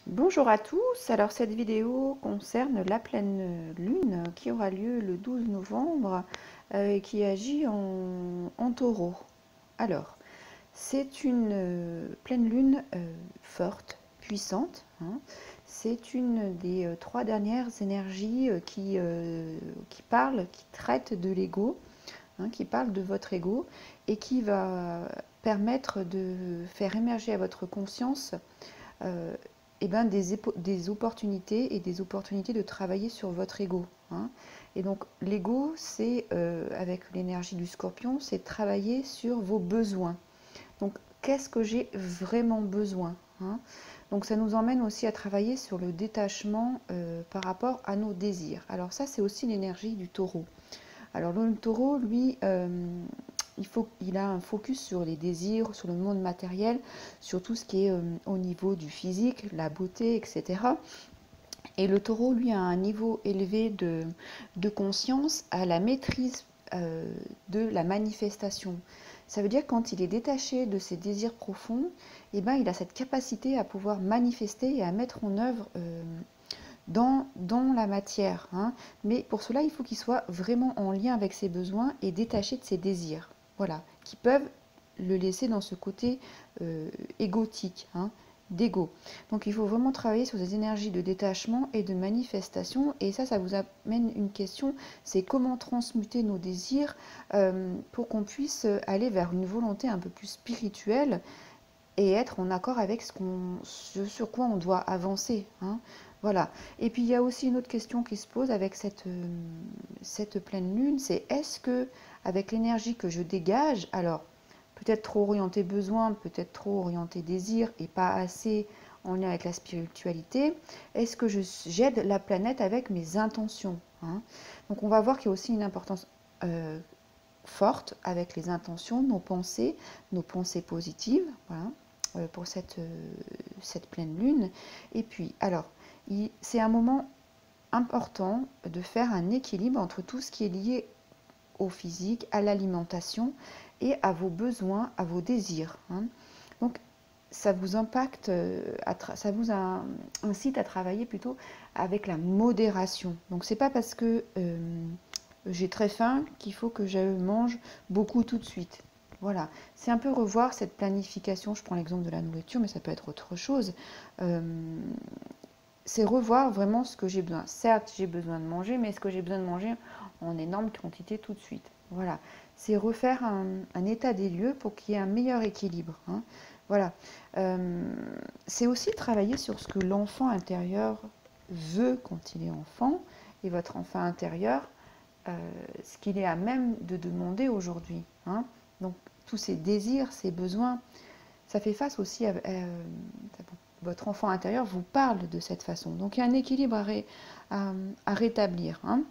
Bonjour à tous, alors cette vidéo concerne la pleine lune qui aura lieu le 12 novembre et qui agit en taureau. Alors, c'est une pleine lune forte, puissante, hein. C'est une des trois dernières énergies qui parlent, qui traitent de l'ego, hein, qui parle de votre ego et qui va permettre de faire émerger à votre conscience euh, eh ben des opportunités et des opportunités de travailler sur votre ego, hein. Et donc l'ego, c'est, avec l'énergie du scorpion, c'est travailler sur vos besoins. Donc qu'est-ce que j'ai vraiment besoin, hein? Donc ça nous emmène aussi à travailler sur le détachement par rapport à nos désirs. Alors ça, c'est aussi l'énergie du taureau. Alors le taureau, lui, il a un focus sur les désirs, sur le monde matériel, sur tout ce qui est au niveau du physique, la beauté, etc. Et le taureau, lui, a un niveau élevé de conscience, à la maîtrise de la manifestation. Ça veut dire quand il est détaché de ses désirs profonds, eh ben, il a cette capacité à pouvoir manifester et à mettre en œuvre dans la matière, hein. Mais pour cela, il faut qu'il soit vraiment en lien avec ses besoins et détaché de ses désirs. Voilà, qui peuvent le laisser dans ce côté égotique, hein, d'ego. Donc il faut vraiment travailler sur des énergies de détachement et de manifestation. Et ça vous amène une question, c'est comment transmuter nos désirs pour qu'on puisse aller vers une volonté un peu plus spirituelle et être en accord avec ce sur quoi on doit avancer, hein. Voilà. Et puis il y a aussi une autre question qui se pose avec cette pleine lune, c'est est-ce que avec l'énergie que je dégage, alors peut-être trop orienté besoin, peut-être trop orienté désir et pas assez en lien avec la spiritualité, est-ce que j'aide la planète avec mes intentions, hein? Donc on va voir qu'il y a aussi une importance forte avec les intentions, nos pensées positives, voilà, pour cette pleine lune. Et puis, alors, c'est un moment important de faire un équilibre entre tout ce qui est lié au physique, à l'alimentation et à vos besoins, à vos désirs, hein. Donc, ça vous impacte, ça vous incite à travailler plutôt avec la modération. Donc, c'est pas parce que j'ai très faim qu'il faut que je mange beaucoup tout de suite. Voilà, c'est un peu revoir cette planification. Je prends l'exemple de la nourriture, mais ça peut être autre chose. Euh, c'est revoir vraiment ce que j'ai besoin. Certes, j'ai besoin de manger, mais est-ce que j'ai besoin de manger en énorme quantité tout de suite? Voilà, c'est refaire un état des lieux pour qu'il y ait un meilleur équilibre, hein. Voilà. Euh, c'est aussi travailler sur ce que l'enfant intérieur veut quand il est enfant et votre enfant intérieur ce qu'il est à même de demander aujourd'hui, hein. Donc tous ces désirs, ces besoins, ça fait face aussi votre enfant intérieur vous parle de cette façon. Donc il y a un équilibre à rétablir, hein,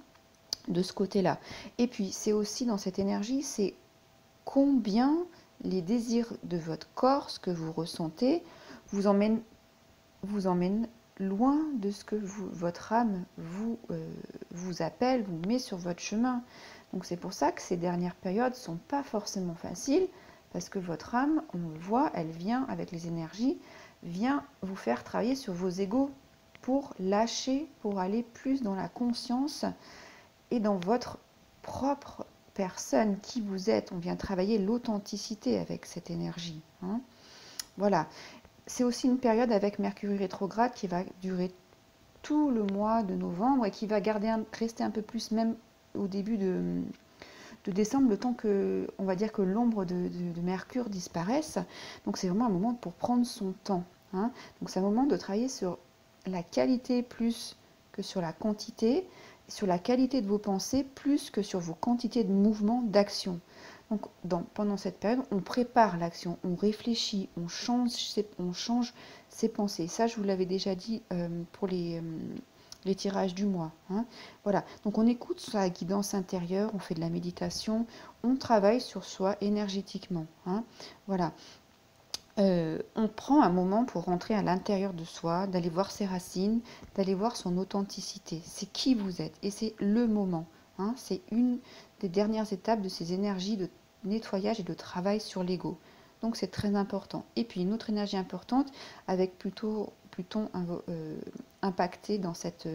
de ce côté-là. Et puis c'est aussi dans cette énergie, c'est combien les désirs de votre corps, ce que vous ressentez, vous emmènent vous emmène loin de ce que votre âme vous appelle, vous met sur votre chemin. Donc c'est pour ça que ces dernières périodes ne sont pas forcément faciles, parce que votre âme, on le voit, elle vient avec les énergies, vient vous faire travailler sur vos égos pour lâcher, pour aller plus dans la conscience et dans votre propre personne, qui vous êtes. On vient travailler l'authenticité avec cette énergie, hein. Voilà. C'est aussi une période avec Mercure rétrograde qui va durer tout le mois de novembre et qui va rester un peu plus même au début de décembre, le temps que, on va dire que l'ombre de Mercure disparaisse. Donc c'est vraiment un moment pour prendre son temps, hein. Donc c'est un moment de travailler sur la qualité plus que sur la quantité, sur la qualité de vos pensées plus que sur vos quantités de mouvements, d'action. Donc pendant cette période, on prépare l'action, on réfléchit, on change ses pensées. Ça, je vous l'avais déjà dit pour les tirages du mois, hein. Voilà, donc on écoute sa guidance intérieure, on fait de la méditation, on travaille sur soi énergétiquement, hein. Voilà. On prend un moment pour rentrer à l'intérieur de soi, d'aller voir ses racines, d'aller voir son authenticité. C'est qui vous êtes et c'est le moment, hein. C'est une des dernières étapes de ces énergies de nettoyage et de travail sur l'ego. Donc c'est très important. Et puis une autre énergie importante, avec plutôt Pluton impacté dans cette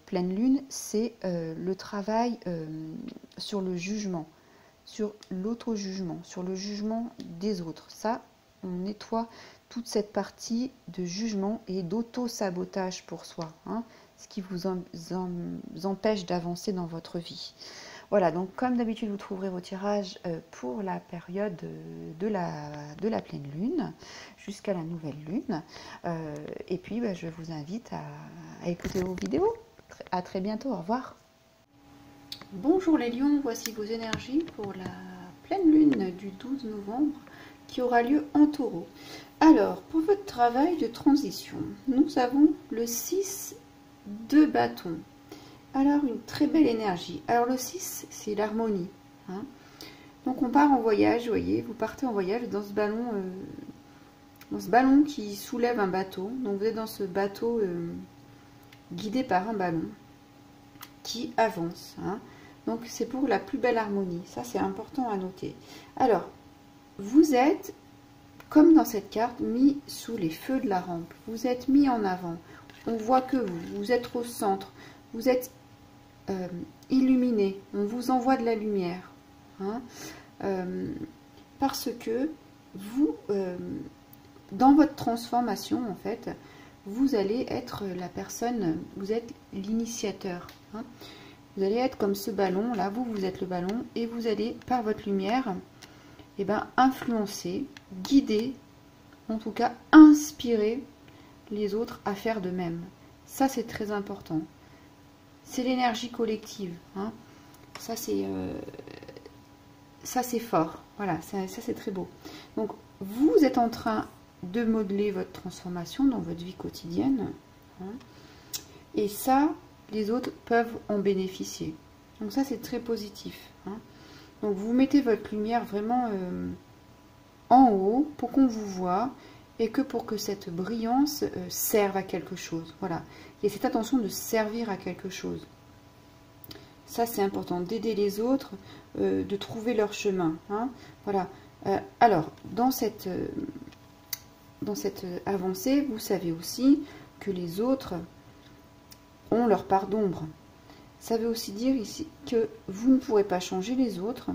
pleine lune, c'est le travail sur le jugement, sur l'auto-jugement, sur le jugement des autres. Ça, on nettoie toute cette partie de jugement et d'auto-sabotage pour soi, hein, ce qui vous empêche d'avancer dans votre vie. Voilà, donc comme d'habitude, vous trouverez vos tirages pour la période de la pleine lune jusqu'à la nouvelle lune. Et puis, je vous invite à écouter vos vidéos. À très bientôt, au revoir. Bonjour les lions, voici vos énergies pour la pleine lune du 12 novembre qui aura lieu en taureau. Alors, pour votre travail de transition, nous avons le 6 de bâton. Alors, une très belle énergie. Alors, le 6, c'est l'harmonie. Hein. Donc, on part en voyage, vous voyez, vous partez en voyage dans ce ballon qui soulève un bateau. Donc, vous êtes dans ce bateau guidé par un ballon qui avance. Hein. Donc, c'est pour la plus belle harmonie. Ça, c'est important à noter. Alors, vous êtes, comme dans cette carte, mis sous les feux de la rampe. Vous êtes mis en avant. On voit que vous êtes au centre. Vous êtes illuminé, on vous envoie de la lumière, hein, parce que vous, dans votre transformation, en fait, vous allez être la personne, vous êtes l'initiateur, hein. Vous allez être comme ce ballon, là, vous êtes le ballon, et vous allez, par votre lumière, influencer, guider, en tout cas, inspirer les autres à faire de même. Ça, c'est très important. C'est l'énergie collective, hein. Ça c'est fort, voilà, ça c'est très beau. Donc vous êtes en train de modeler votre transformation dans votre vie quotidienne, hein, et ça, les autres peuvent en bénéficier. Donc ça c'est très positif, hein. Donc vous mettez votre lumière vraiment en haut pour qu'on vous voit, et que pour que cette brillance serve à quelque chose. Voilà. Il y a cette attention de servir à quelque chose. Ça, c'est important, d'aider les autres, de trouver leur chemin. Hein. Voilà. Alors, dans cette avancée, vous savez aussi que les autres ont leur part d'ombre. Ça veut aussi dire ici que vous ne pourrez pas changer les autres.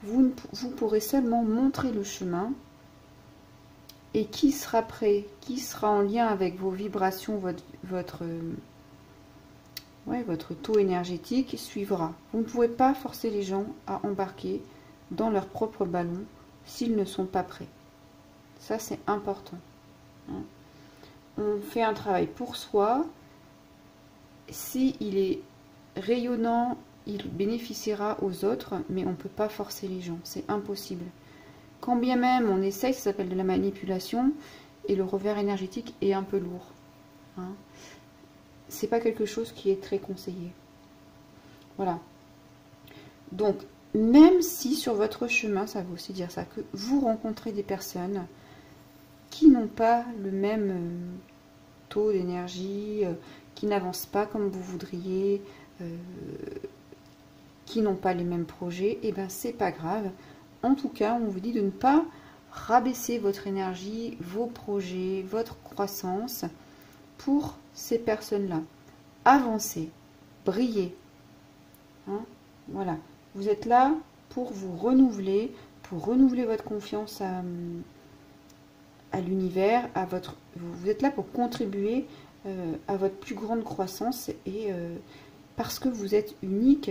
Vous pourrez seulement montrer le chemin. Et qui sera prêt, qui sera en lien avec vos vibrations, votre taux énergétique suivra. Vous ne pouvez pas forcer les gens à embarquer dans leur propre ballon s'ils ne sont pas prêts. Ça, c'est important. Hein. On fait un travail pour soi. S'il est rayonnant, il bénéficiera aux autres, mais on ne peut pas forcer les gens. C'est impossible. Quand bien même on essaye, ça s'appelle de la manipulation, et le revers énergétique est un peu lourd. Hein. C'est pas quelque chose qui est très conseillé. Voilà. Donc, même si sur votre chemin, ça veut aussi dire ça, que vous rencontrez des personnes qui n'ont pas le même taux d'énergie, qui n'avancent pas comme vous voudriez, qui n'ont pas les mêmes projets, et ben c'est pas grave. En tout cas, on vous dit de ne pas rabaisser votre énergie, vos projets, votre croissance pour ces personnes-là. Avancez, brillez. Hein, voilà. Vous êtes là pour vous renouveler, pour renouveler votre confiance à l'univers, vous êtes là pour contribuer à votre plus grande croissance, et parce que vous êtes unique,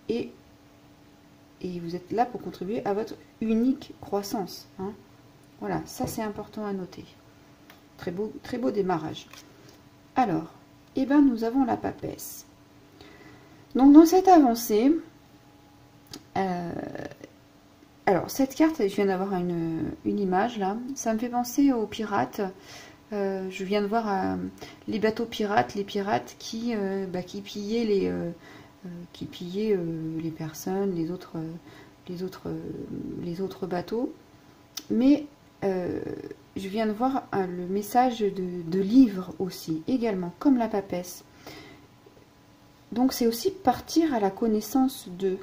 et vous êtes là pour contribuer à votre unique croissance. Hein. Voilà, ça c'est important à noter. Très beau démarrage. Alors, nous avons la papesse. Donc dans cette avancée, alors cette carte, je viens d'avoir une image là, ça me fait penser aux pirates. Je viens de voir les bateaux pirates, les pirates qui pillaient les personnes, les autres bateaux. Mais je viens de voir le message de livre aussi, également, comme la papesse. Donc c'est aussi partir à la connaissance d'eux.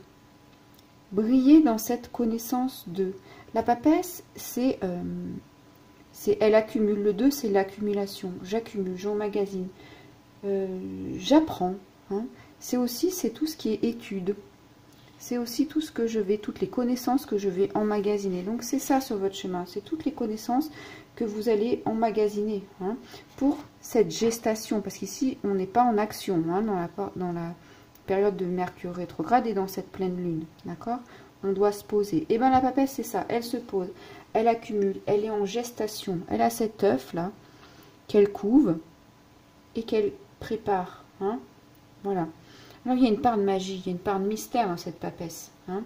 Briller dans cette connaissance d'eux. La papesse, c'est elle accumule. Le 2, c'est l'accumulation. J'accumule, j'emmagasine. J'apprends. Hein. C'est tout ce qui est étude. C'est aussi tout ce que je vais, toutes les connaissances que je vais emmagasiner. Donc c'est ça sur votre chemin. C'est toutes les connaissances que vous allez emmagasiner hein, pour cette gestation. Parce qu'ici, on n'est pas en action hein, dans la période de Mercure rétrograde et dans cette pleine lune. D'accord? On doit se poser. Et bien la papesse, c'est ça. Elle se pose. Elle accumule. Elle est en gestation. Elle a cet œuf là qu'elle couve et qu'elle prépare. Hein. Voilà. Alors il y a une part de magie, il y a une part de mystère dans cette papesse. Hein.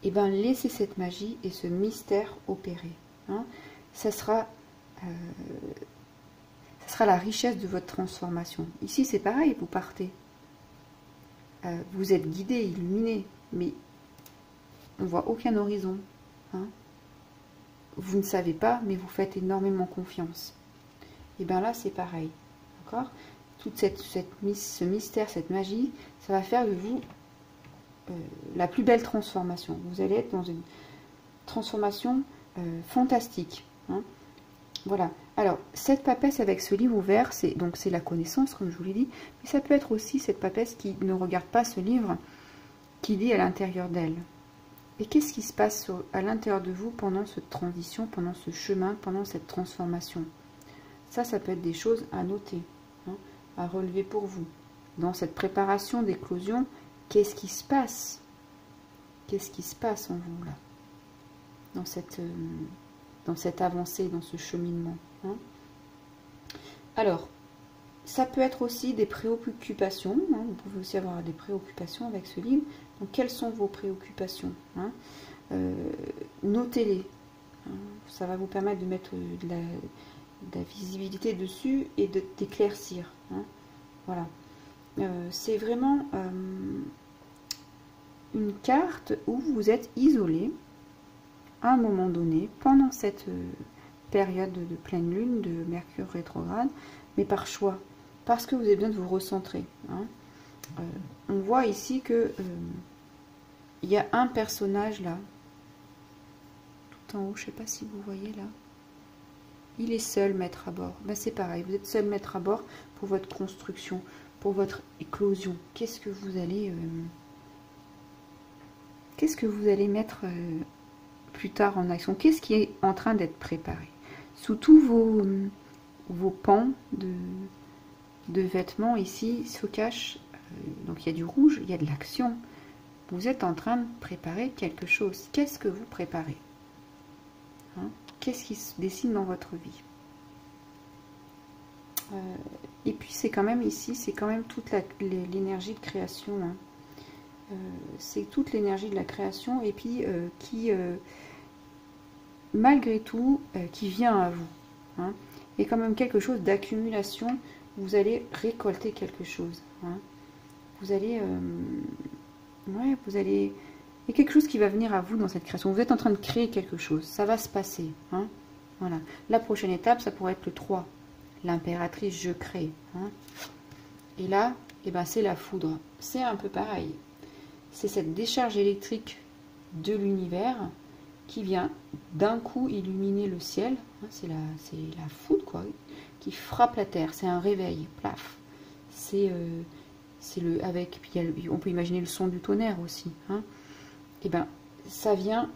Et bien laissez cette magie et ce mystère opérer. Hein. Ça sera la richesse de votre transformation. Ici c'est pareil, vous partez. Vous êtes guidé, illuminé, mais on ne voit aucun horizon. Hein. Vous ne savez pas, mais vous faites énormément confiance. Et bien là c'est pareil. D'accord ? Toute ce mystère, cette magie, ça va faire de vous la plus belle transformation. Vous allez être dans une transformation fantastique. Hein. Voilà. Alors, cette papesse avec ce livre ouvert, c'est la connaissance, comme je vous l'ai dit, mais ça peut être aussi cette papesse qui ne regarde pas ce livre, qui lit à l'intérieur d'elle. Et qu'est-ce qui se passe à l'intérieur de vous pendant cette transition, pendant ce chemin, pendant cette transformation? Ça peut être des choses à noter. Hein, à relever pour vous. Dans cette préparation d'éclosion, qu'est-ce qui se passe? Qu'est-ce qui se passe en vous là? Dans cette avancée, dans ce cheminement. Hein. Alors, ça peut être aussi des préoccupations. Hein. Vous pouvez aussi avoir des préoccupations avec ce livre. Donc, quelles sont vos préoccupations? Hein. Notez-les. Hein. Ça va vous permettre de mettre de la visibilité dessus et d'éclaircir. Hein. Voilà. C'est vraiment une carte où vous êtes isolé à un moment donné, pendant cette période de pleine lune, de Mercure rétrograde, mais par choix, parce que vous avez besoin de vous recentrer. Hein. On voit ici que il y a un personnage là, tout en haut, je ne sais pas si vous voyez là. Il est seul maître à bord. Ben, c'est pareil, vous êtes seul maître à bord pour votre construction, pour votre éclosion. Qu'est-ce que vous allez mettre plus tard en action? Qu'est-ce qui est en train d'être préparé? Sous tous vos pans de vêtements ici se cache, donc il y a du rouge, il y a de l'action. Vous êtes en train de préparer quelque chose. Qu'est-ce que vous préparez? Hein? Qu'est-ce qui se dessine dans votre vie? Et puis c'est quand même ici, c'est quand même toute l'énergie de création. Hein. C'est toute l'énergie de la création et puis qui, malgré tout, qui vient à vous. Hein. Et quand même quelque chose d'accumulation, vous allez récolter quelque chose. Hein. Vous allez... il y a quelque chose qui va venir à vous dans cette création. Vous êtes en train de créer quelque chose. Ça va se passer. Hein. Voilà. La prochaine étape, ça pourrait être le 3. L'impératrice, je crée. Hein. Et là, eh ben, c'est la foudre. C'est un peu pareil. C'est cette décharge électrique de l'univers qui vient d'un coup illuminer le ciel. Hein. C'est la foudre, quoi, qui frappe la terre. C'est un réveil. Plaf. C'est on peut imaginer le son du tonnerre aussi. Hein. Et ben, ça vient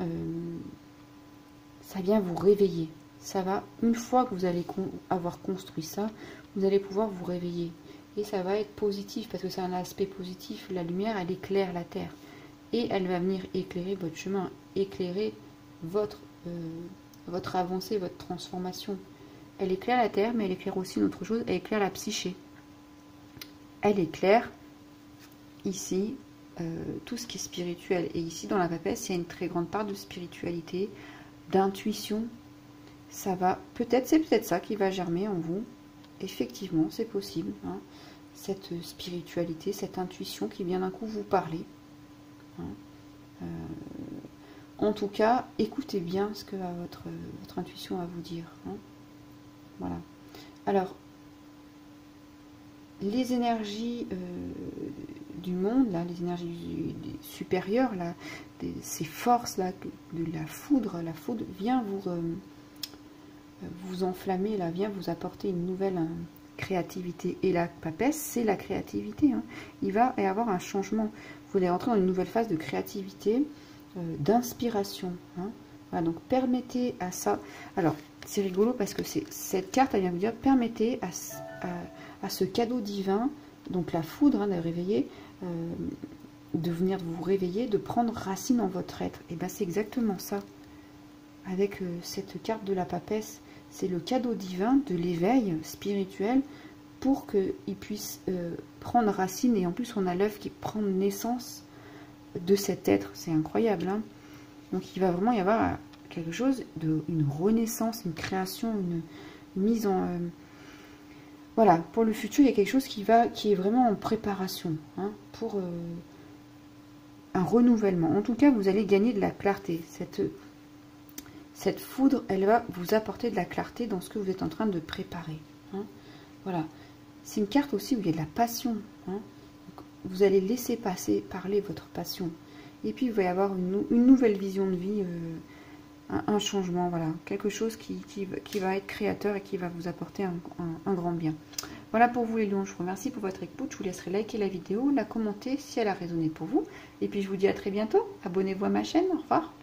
vous réveiller. Ça va, une fois que vous allez avoir construit ça, vous allez pouvoir vous réveiller. Et ça va être positif, parce que c'est un aspect positif. La lumière, elle éclaire la terre. Et elle va venir éclairer votre chemin, éclairer votre avancée, votre transformation. Elle éclaire la terre, mais elle éclaire aussi une autre chose, elle éclaire la psyché. Elle éclaire, ici, tout ce qui est spirituel. Et ici, dans la papesse, il y a une très grande part de spiritualité, d'intuition. Ça va, c'est peut-être ça qui va germer en vous. Effectivement, c'est possible. Hein, cette spiritualité, cette intuition qui vient d'un coup vous parler. Hein, en tout cas, écoutez bien ce que votre intuition a à vous dire. Hein, voilà. Alors, les énergies du monde, là, les énergies supérieures, là, ces forces là, de la foudre vient vous enflammer, là, vient vous apporter une nouvelle créativité. Et la papesse, c'est la créativité. Hein. Il va y avoir un changement. Vous allez entrer dans une nouvelle phase de créativité, d'inspiration. Hein. Voilà, donc permettez à ça. Alors, c'est rigolo parce que cette carte, elle vient vous dire, permettez à ce cadeau divin, donc la foudre, hein, de réveiller, de venir vous réveiller, de prendre racine en votre être. Et bien, c'est exactement ça. Avec cette carte de la papesse, c'est le cadeau divin de l'éveil spirituel pour qu'il puisse prendre racine. Et en plus, on a l'œuf qui prend naissance de cet être. C'est incroyable. Hein. Donc, il va vraiment y avoir quelque chose, une renaissance, une création, une mise en... voilà, pour le futur, il y a quelque chose qui est vraiment en préparation, hein, pour un renouvellement. En tout cas, vous allez gagner de la clarté. Cette foudre, elle va vous apporter de la clarté dans ce que vous êtes en train de préparer. Hein. Voilà. C'est une carte aussi où il y a de la passion. Hein. Vous allez laisser parler votre passion. Et puis, il va y avoir une nouvelle vision de vie, un changement, voilà. Quelque chose qui va être créateur et qui va vous apporter un grand bien. Voilà pour vous les lions. Je vous remercie pour votre écoute. Je vous laisserai liker la vidéo, la commenter si elle a résonné pour vous. Et puis, je vous dis à très bientôt. Abonnez-vous à ma chaîne. Au revoir.